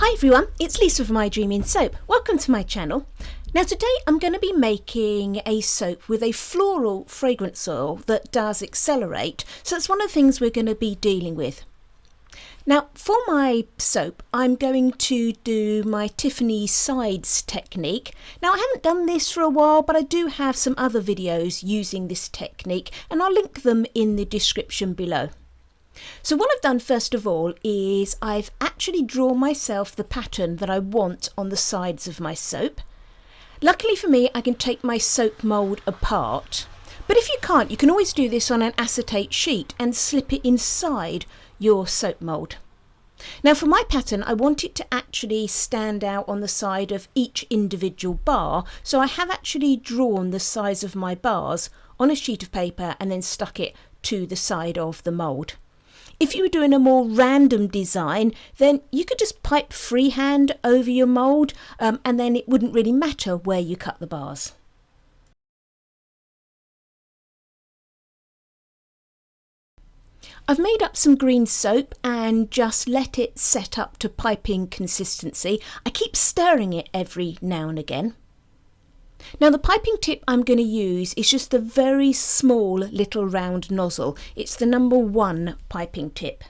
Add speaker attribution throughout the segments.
Speaker 1: Hi everyone, it's Lisa from My Dream in Soap. Welcome to my channel. Now today I'm going to be making a soap with a floral fragrance oil that does accelerate, so that's one of the things we're going to be dealing with. Now for my soap I'm going to do my Tiffany sides technique. Now I haven't done this for a while, but I do have some other videos using this technique and I'll link them in the description below. So what I've done first of all is I've actually drawn myself the pattern that I want on the sides of my soap. Luckily for me I can take my soap mould apart, but if you can't you can always do this on an acetate sheet and slip it inside your soap mould. Now for my pattern I want it to actually stand out on the side of each individual bar, so I have actually drawn the size of my bars on a sheet of paper and then stuck it to the side of the mould. If you were doing a more random design, then you could just pipe freehand over your mould and then it wouldn't really matter where you cut the bars. I've made up some green soap and just let it set up to piping consistency. I keep stirring it every now and again. Now the piping tip I'm going to use is just a very small little round nozzle. It's the number 1 piping tip.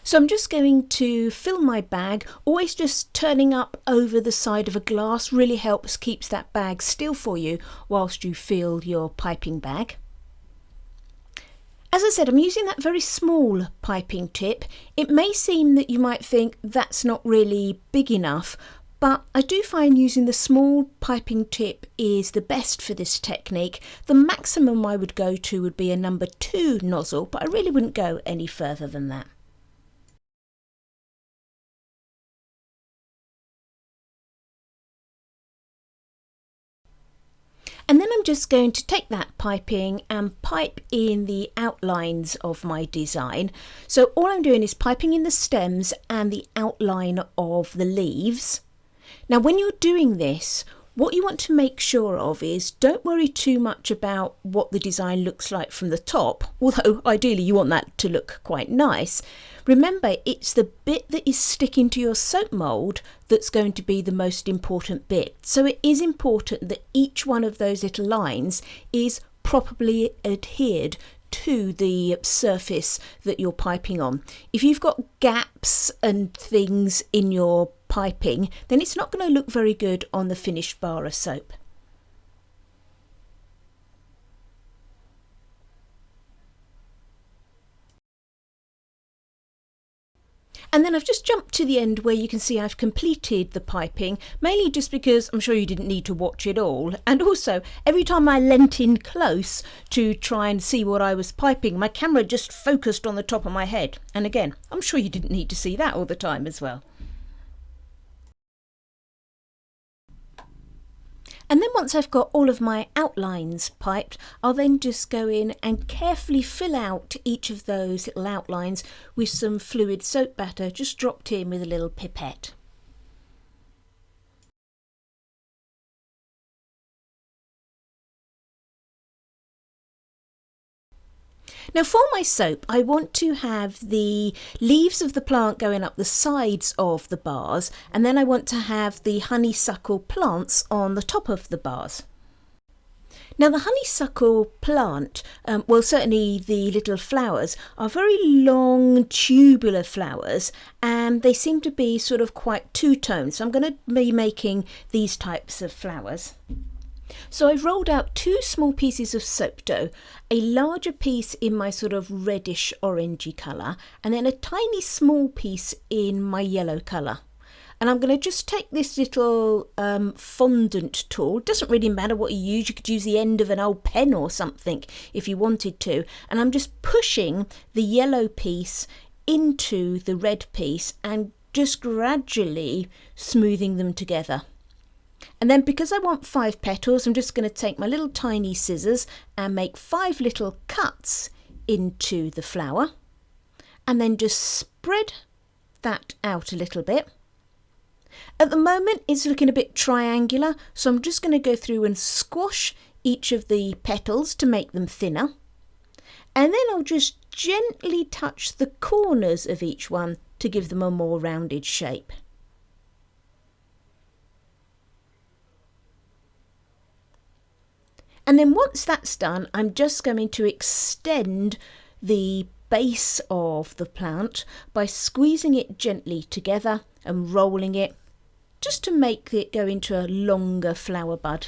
Speaker 1: So I'm just going to fill my bag. Always just turning up over the side of a glass really helps, keeps that bag still for you whilst you fill your piping bag. As I said, I'm using that very small piping tip. It may seem that you might think that's not really big enough, but I do find using the small piping tip is the best for this technique. The maximum I would go to would be a number 2 nozzle, but I really wouldn't go any further than that. And then I'm just going to take that piping and pipe in the outlines of my design. So all I'm doing is piping in the stems and the outline of the leaves. Now when you're doing this, what you want to make sure of is don't worry too much about what the design looks like from the top, although ideally you want that to look quite nice. Remember, it's the bit that is sticking to your soap mould that's going to be the most important bit. So it is important that each one of those little lines is properly adhered to the surface that you're piping on. If you've got gaps and things in your piping, then it's not going to look very good on the finished bar of soap. And then I've just jumped to the end where you can see I've completed the piping, mainly just because I'm sure you didn't need to watch it all. And also, every time I leant in close to try and see what I was piping, my camera just focused on the top of my head. And again, I'm sure you didn't need to see that all the time as well. And then once I've got all of my outlines piped, I'll then just go in and carefully fill out each of those little outlines with some fluid soap batter just dropped in with a little pipette. Now for my soap, I want to have the leaves of the plant going up the sides of the bars, and then I want to have the honeysuckle plants on the top of the bars. Now the honeysuckle plant, well certainly the little flowers, are very long tubular flowers and they seem to be sort of quite two-toned, so I'm going to be making these types of flowers. So I've rolled out 2 small pieces of soap dough, a larger piece in my sort of reddish orangey colour and then a tiny small piece in my yellow colour. And I'm going to just take this little fondant tool, it doesn't really matter what you use, you could use the end of an old pen or something if you wanted to, and I'm just pushing the yellow piece into the red piece and just gradually smoothing them together. And then because I want 5 petals, I'm just going to take my little tiny scissors and make 5 little cuts into the flower and then just spread that out a little bit. At the moment it's looking a bit triangular, so I'm just going to go through and squash each of the petals to make them thinner. And then I'll just gently touch the corners of each one to give them a more rounded shape. And then once that's done, I'm just going to extend the base of the plant by squeezing it gently together and rolling it just to make it go into a longer flower bud.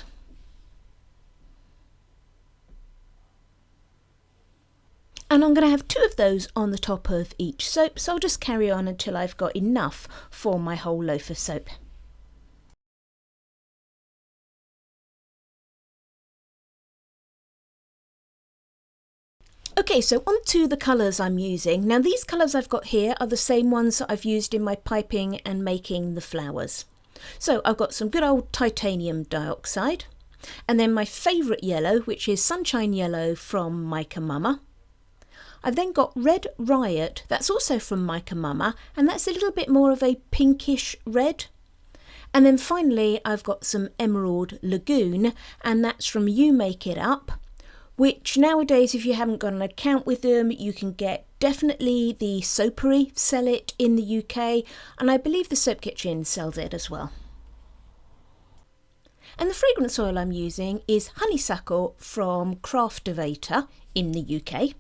Speaker 1: And I'm going to have 2 of those on the top of each soap, so I'll just carry on until I've got enough for my whole loaf of soap. Okay, so on to the colours I'm using. Now these colours I've got here are the same ones that I've used in my piping and making the flowers. So I've got some good old titanium dioxide, and then my favourite yellow, which is Sunshine Yellow from Mica Mama. I've then got Red Riot, that's also from Mica Mama, and that's a little bit more of a pinkish red. And then finally I've got some Emerald Lagoon, and that's from You Make It Up, which nowadays, if you haven't got an account with them, you can get definitely the Soapery sell it in the UK, and I believe the Soap Kitchen sells it as well. And the fragrance oil I'm using is Honeysuckle from Craftivator in the UK.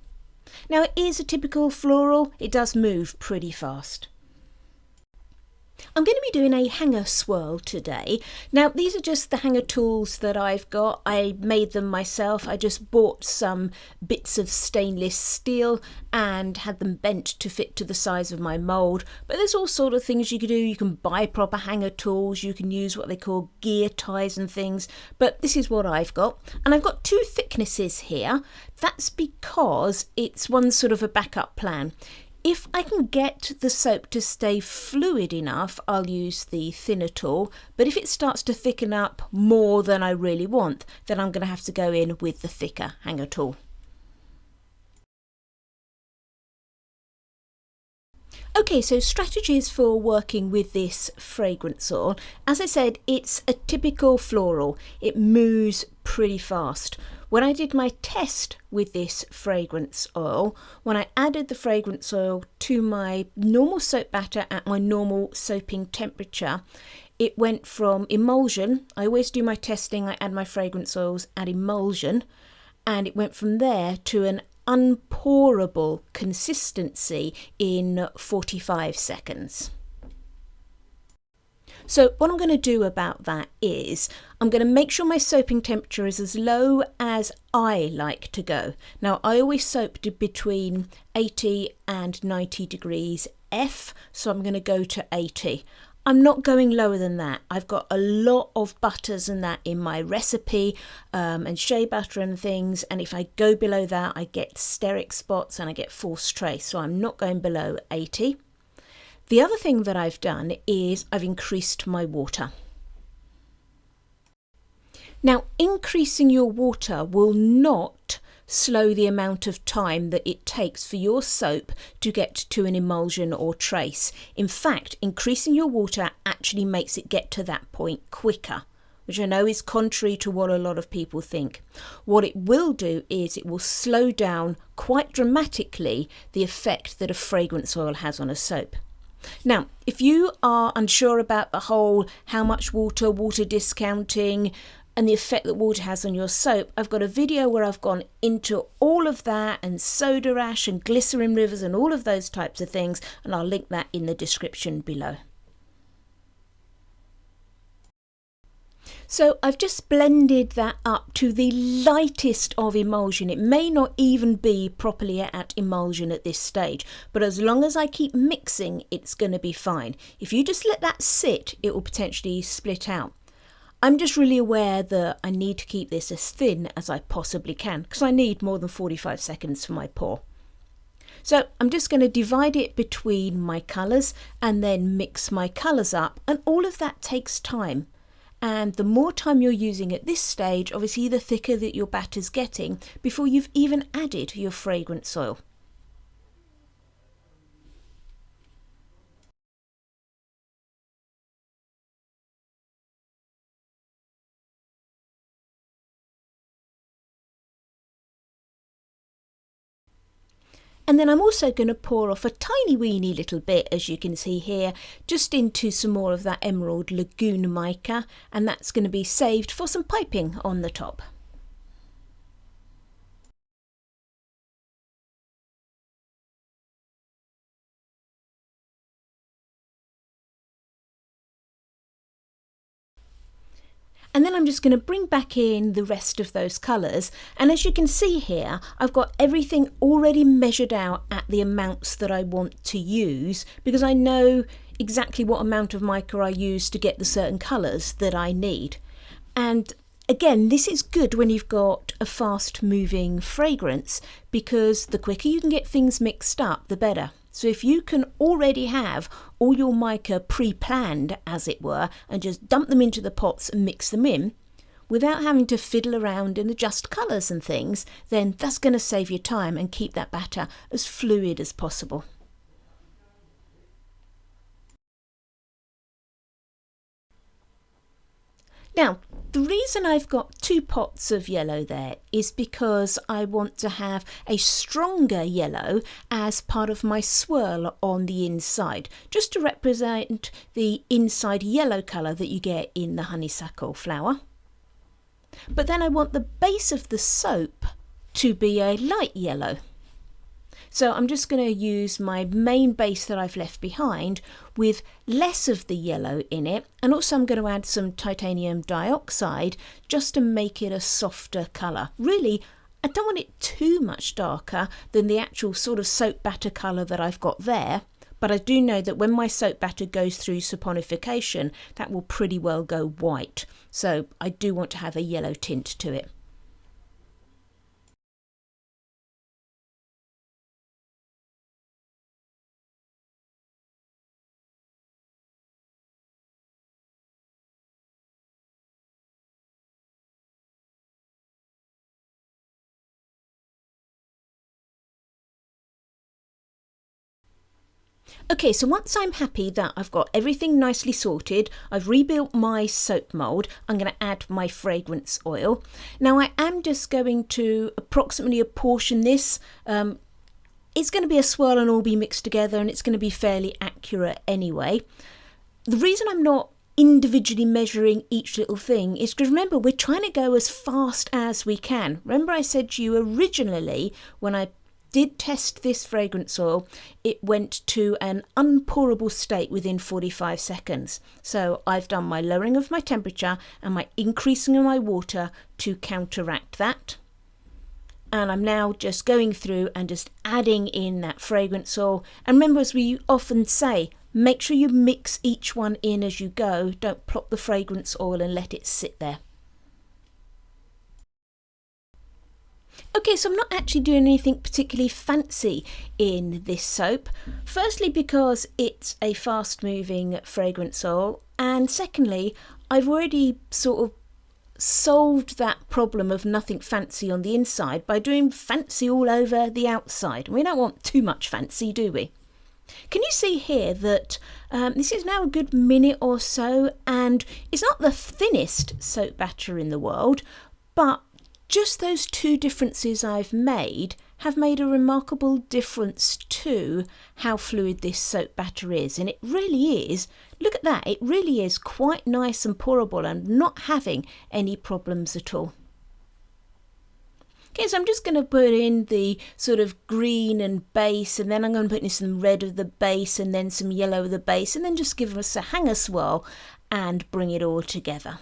Speaker 1: Now it is a typical floral, it does move pretty fast. I'm going to be doing a hanger swirl today. Now these are just the hanger tools that I've got. I made them myself. I just bought some bits of stainless steel and had them bent to fit to the size of my mould. But there's all sort of things you can do. You can buy proper hanger tools. You can use what they call gear ties and things. But this is what I've got. And I've got 2 thicknesses here. That's because it's one sort of a backup plan. If I can get the soap to stay fluid enough, I'll use the thinner tool, but if it starts to thicken up more than I really want, then I'm going to have to go in with the thicker hanger tool. Okay, so strategies for working with this fragrance oil. As I said, it's a typical floral. It moves pretty fast. When I did my test with this fragrance oil, when I added the fragrance oil to my normal soap batter at my normal soaping temperature, it went from emulsion. I always do my testing, I add my fragrance oils at emulsion, and it went from there to an unpourable consistency in 45 seconds. So what I'm going to do about that is I'm going to make sure my soaping temperature is as low as I like to go. Now I always soap between 80 and 90 degrees F, so I'm going to go to 80. I'm not going lower than that. I've got a lot of butters and that in my recipe and shea butter and things, and if I go below that I get steric spots and I get false trace, so I'm not going below 80. The other thing that I've done is I've increased my water. Now increasing your water will not slow the amount of time that it takes for your soap to get to an emulsion or trace. In fact, increasing your water actually makes it get to that point quicker, which I know is contrary to what a lot of people think. What it will do is it will slow down quite dramatically the effect that a fragrance oil has on a soap. Now, if you are unsure about the whole how much water discounting, and the effect that water has on your soap, I've got a video where I've gone into all of that and soda ash and glycerin rivers and all of those types of things, and I'll link that in the description below. So I've just blended that up to the lightest of emulsion. It may not even be properly at emulsion at this stage, but as long as I keep mixing, it's going to be fine. If you just let that sit, it will potentially split out. I'm just really aware that I need to keep this as thin as I possibly can because I need more than 45 seconds for my pour. So I'm just going to divide it between my colours and then mix my colours up, and all of that takes time. And the more time you're using at this stage, obviously the thicker that your batter's getting before you've even added your fragrance oil. And then I'm also going to pour off a tiny weeny little bit, as you can see here, just into some more of that Emerald Lagoon mica, and that's going to be saved for some piping on the top. And then I'm just going to bring back in the rest of those colours. And as you can see here, I've got everything already measured out at the amounts that I want to use, because I know exactly what amount of mica I use to get the certain colours that I need. And again, this is good when you've got a fast moving fragrance, because the quicker you can get things mixed up, the better. So if you can already have all your mica pre-planned, as it were, and just dump them into the pots and mix them in, without having to fiddle around and adjust colours and things, then that's going to save you time and keep that batter as fluid as possible. Now, the reason I've got 2 pots of yellow there is because I want to have a stronger yellow as part of my swirl on the inside, just to represent the inside yellow colour that you get in the honeysuckle flower. But then I want the base of the soap to be a light yellow. So I'm just going to use my main base that I've left behind with less of the yellow in it, and also I'm going to add some titanium dioxide just to make it a softer colour. Really, I don't want it too much darker than the actual sort of soap batter colour that I've got there, but I do know that when my soap batter goes through saponification, that will pretty well go white. So I do want to have a yellow tint to it. Okay, so once I'm happy that I've got everything nicely sorted, I've rebuilt my soap mould, I'm going to add my fragrance oil. Now I am just going to approximately apportion this. It's going to be a swirl and all be mixed together, and it's going to be fairly accurate anyway. The reason I'm not individually measuring each little thing is because, remember, we're trying to go as fast as we can. Remember I said to you originally, when I did test this fragrance oil, it went to an unpourable state within 45 seconds. So I've done my lowering of my temperature and my increasing of my water to counteract that. And I'm now just going through and just adding in that fragrance oil. And remember, as we often say, make sure you mix each one in as you go. Don't plop the fragrance oil and let it sit there. Okay, so I'm not actually doing anything particularly fancy in this soap. Firstly, because it's a fast moving fragrance oil, and secondly, I've already sort of solved that problem of nothing fancy on the inside by doing fancy all over the outside. We don't want too much fancy, do we? Can you see here that this is now a good minute or so, and it's not the thinnest soap batter in the world, but just those 2 differences I've made have made a remarkable difference to how fluid this soap batter is. And it really is, look at that, it really is quite nice and pourable and not having any problems at all. Okay, so I'm just going to put in the sort of green and base, and then I'm going to put in some red of the base and then some yellow of the base, and then just give us a hanger swirl and bring it all together.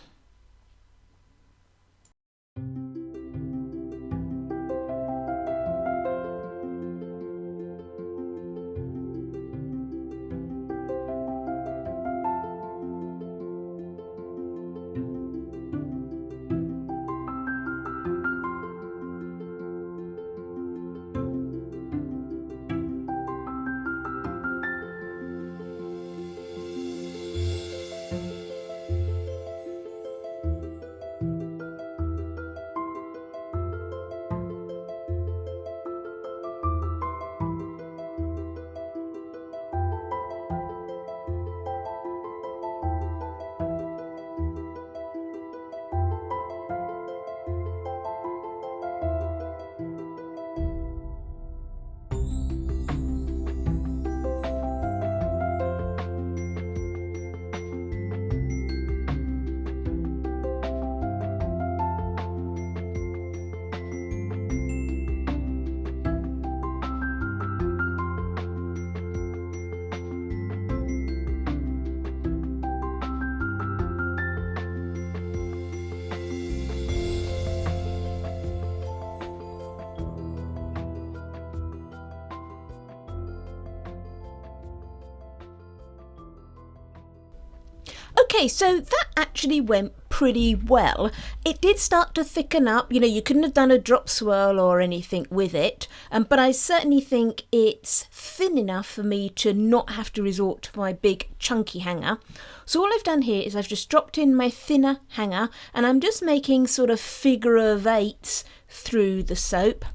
Speaker 1: Okay, so that actually went pretty well. It did start to thicken up. You couldn't have done a drop swirl or anything with it, but I certainly think it's thin enough for me to not have to resort to my big chunky hanger. So all I've done here is I've just dropped in my thinner hanger, and I'm just making sort of figure of eights through the soap.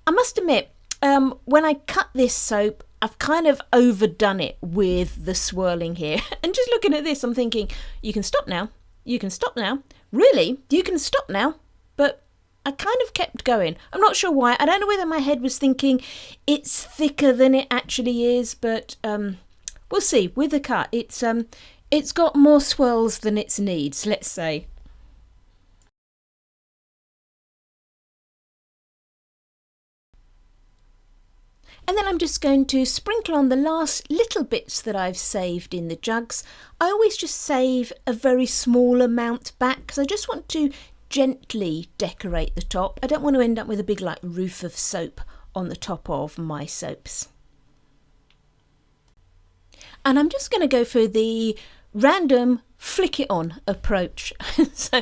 Speaker 1: I must admit, when I cut this soap, I've kind of overdone it with the swirling here. And just looking at this, I'm thinking, you can stop now. You can stop now. Really? You can stop now? But I kind of kept going. I'm not sure why. I don't know whether my head was thinking it's thicker than it actually is, but we'll see. With the cut, it's got more swirls than it needs, let's say. And then I'm just going to sprinkle on the last little bits that I've saved in the jugs. I always just save a very small amount back because I just want to gently decorate the top. I don't want to end up with a big roof of soap on the top of my soaps. And I'm just going to go for the random flick it on approach. so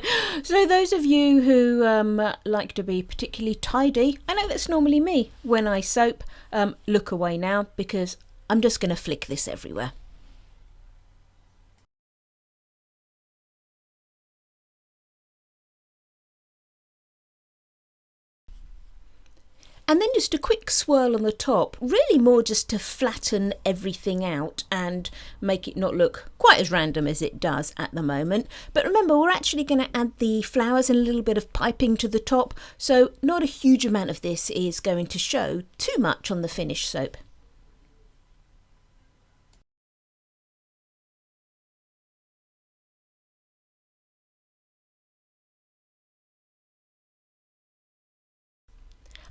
Speaker 1: those of you who like to be particularly tidy, I know that's normally me when I soap, look away now because I'm just going to flick this everywhere. And then just a quick swirl on the top, really more just to flatten everything out and make it not look quite as random as it does at the moment. But remember, we're actually going to add the flowers and a little bit of piping to the top, so not a huge amount of this is going to show too much on the finished soap.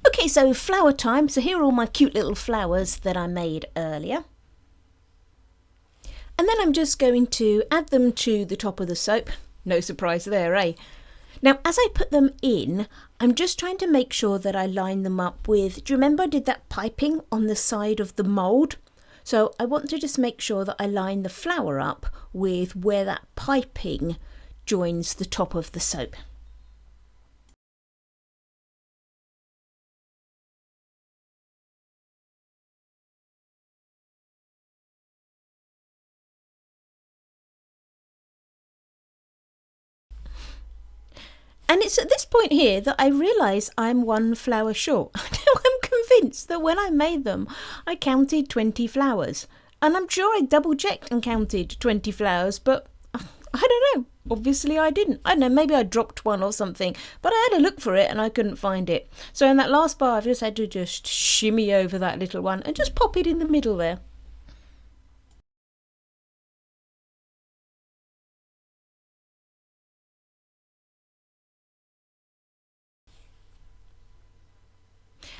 Speaker 1: Okay, so flower time. So here are all my cute little flowers that I made earlier. And then I'm just going to add them to the top of the soap. No surprise there, eh? Now, as I put them in, I'm just trying to make sure that I line them up with, do you remember I did that piping on the side of the mould? So I want to just make sure that I line the flower up with where that piping joins the top of the soap. And it's at this point here that I realise I'm one flower short. I'm convinced that when I made them, I counted 20 flowers. And I'm sure I double checked and counted 20 flowers, but I don't know. Obviously I didn't. I don't know, maybe I dropped one or something, but I had a look for it and I couldn't find it. So in that last bar, I've just had to just shimmy over that little one and just pop it in the middle there.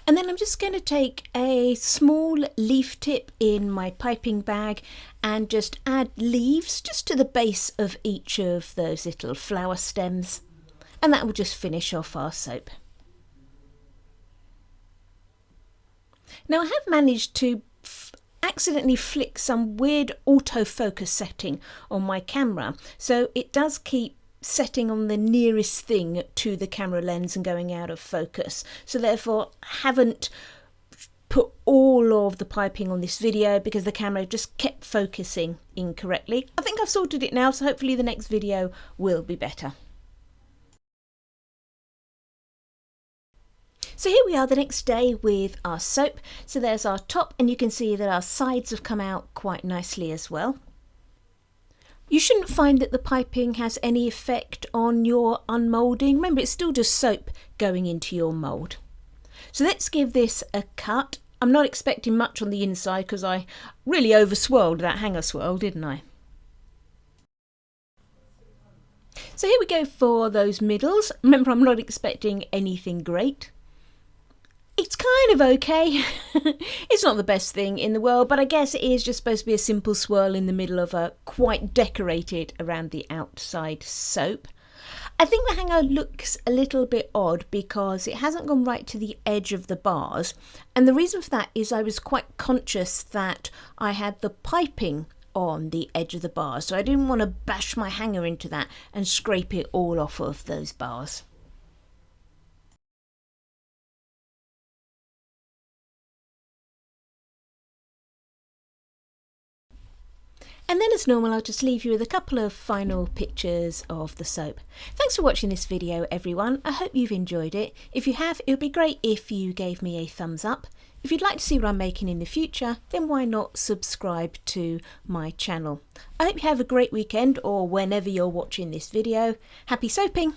Speaker 1: And then I'm just going to take a small leaf tip in my piping bag and just add leaves just to the base of each of those little flower stems. And that will just finish off our soap. Now I have managed to accidentally flick some weird autofocus setting on my camera, so it does keep setting on the nearest thing to the camera lens and going out of focus. So therefore haven't put all of the piping on this video because the camera just kept focusing incorrectly. I think I've sorted it now, so hopefully the next video will be better. So here we are the next day with our soap. So there's our top, and you can see that our sides have come out quite nicely as well. You shouldn't find that the piping has any effect on your unmoulding. Remember, it's still just soap going into your mould. So let's give this a cut. I'm not expecting much on the inside because I really over-swirled that hanger swirl, didn't I? So here we go for those middles. Remember, I'm not expecting anything great. It's kind of okay. It's not the best thing in the world, but I guess it is just supposed to be a simple swirl in the middle of a quite decorated around the outside soap. I think the hanger looks a little bit odd because it hasn't gone right to the edge of the bars. And the reason for that is I was quite conscious that I had the piping on the edge of the bars, so I didn't want to bash my hanger into that and scrape it all off of those bars. And then as normal, I'll just leave you with a couple of final pictures of the soap. Thanks for watching this video, everyone. I hope you've enjoyed it. If you have, it would be great if you gave me a thumbs up. If you'd like to see what I'm making in the future, then why not subscribe to my channel. I hope you have a great weekend, or whenever you're watching this video. Happy soaping!